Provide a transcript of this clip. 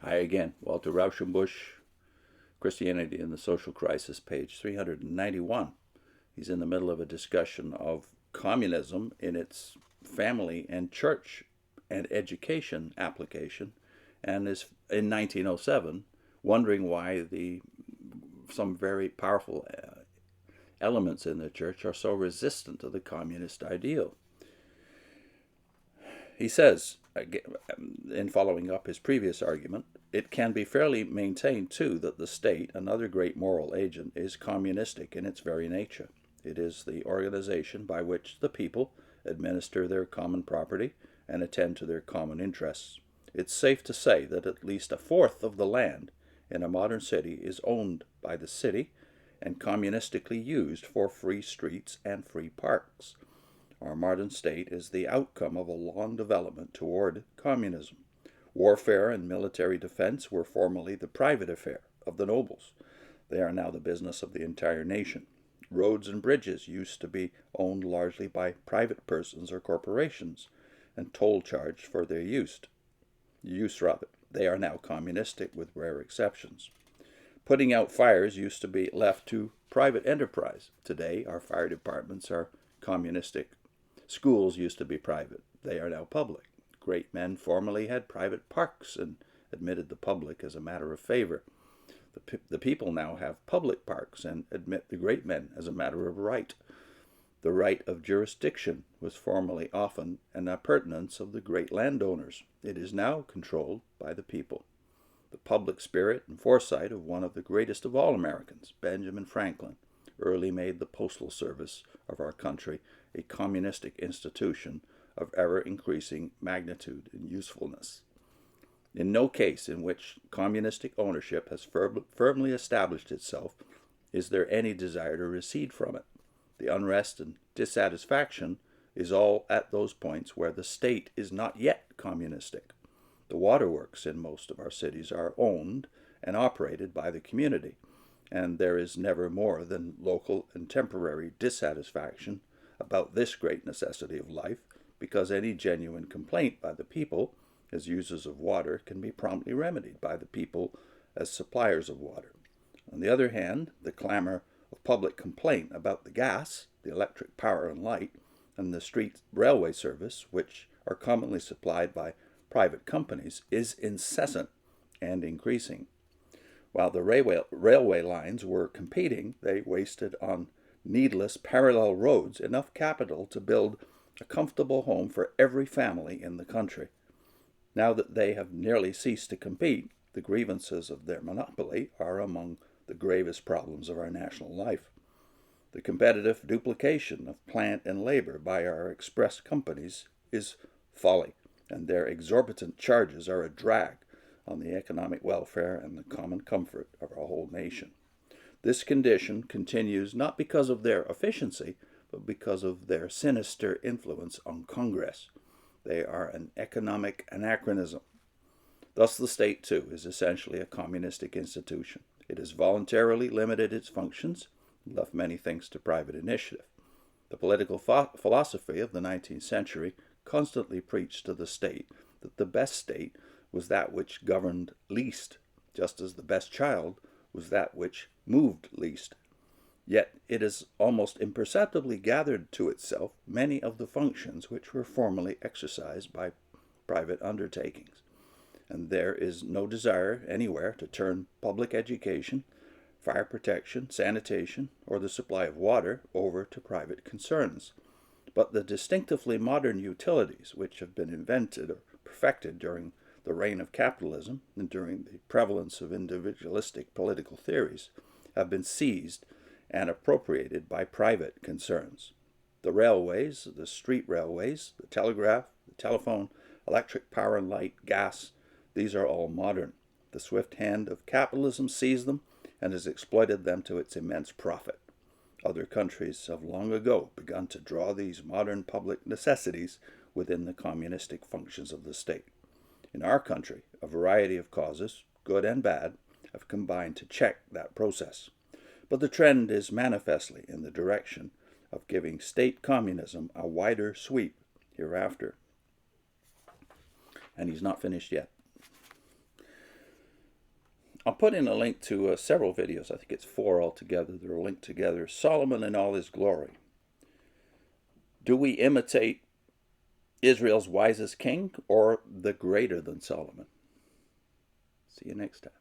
Hi again, Walter Rauschenbusch, Christianity and the Social Crisis, page 391. He's in the middle of a discussion of communism in its family and church and education application, and is in 1907 wondering why some very powerful elements in the church are so resistant to the communist ideal. He says, in following up his previous argument, it can be fairly maintained, too, that the state, another great moral agent, is communistic in its very nature. It is the organization by which the people administer their common property and attend to their common interests. It's safe to say that at least a fourth of the land in a modern city is owned by the city and communistically used for free streets and free parks. Our modern state is the outcome of a long development toward communism. Warfare and military defense were formerly the private affair of the nobles. They are now the business of the entire nation. Roads and bridges used to be owned largely by private persons or corporations, and toll charged for their use. They are now communistic with rare exceptions. Putting out fires used to be left to private enterprise. Today, our fire departments are communistic. Schools used to be private. They are now public. Great men formerly had private parks and admitted the public as a matter of favor. The people now have public parks and admit the great men as a matter of right. The right of jurisdiction was formerly often an appurtenance of the great landowners. It is now controlled by the people. The public spirit and foresight of one of the greatest of all Americans, Benjamin Franklin, early made the postal service of our country a communistic institution of ever-increasing magnitude and usefulness. In no case in which communistic ownership has firmly established itself is there any desire to recede from it. The unrest and dissatisfaction is all at those points where the state is not yet communistic. The waterworks in most of our cities are owned and operated by the community, and there is never more than local and temporary dissatisfaction about this great necessity of life, because any genuine complaint by the people as users of water can be promptly remedied by the people as suppliers of water. On the other hand, the clamor of public complaint about the gas, the electric power and light, and the street railway service, which are commonly supplied by private companies, is incessant and increasing. While the railway lines were competing, they wasted on needless parallel roads enough capital to build a comfortable home for every family in the country. Now that they have nearly ceased to compete, the grievances of their monopoly are among the gravest problems of our national life. The competitive duplication of plant and labor by our express companies is folly, and their exorbitant charges are a drag on the economic welfare and the common comfort of our whole nation. This condition continues not because of their efficiency, but because of their sinister influence on Congress. They are an economic anachronism. Thus the state, too, is essentially a communistic institution. It has voluntarily limited its functions and left many things to private initiative. The political philosophy of the 19th century constantly preached to the state that the best state was that which governed least, just as the best child was that which moved least. Yet it has almost imperceptibly gathered to itself many of the functions which were formerly exercised by private undertakings. And there is no desire anywhere to turn public education, fire protection, sanitation, or the supply of water over to private concerns. But the distinctively modern utilities which have been invented or perfected during the reign of capitalism and during the prevalence of individualistic political theories have been seized and appropriated by private concerns. The railways, the street railways, the telegraph, the telephone, electric power and light, gas, these are all modern. The swift hand of capitalism seized them and has exploited them to its immense profit. Other countries have long ago begun to draw these modern public necessities within the communistic functions of the state. In our country, a variety of causes, good and bad, have combined to check that process. But the trend is manifestly in the direction of giving state communism a wider sweep hereafter. And he's not finished yet. I'll put in a link to several videos. I think it's 4 altogether. They're linked together. Solomon in all his glory. Do we imitate Israel's wisest king or the greater than Solomon? See you next time.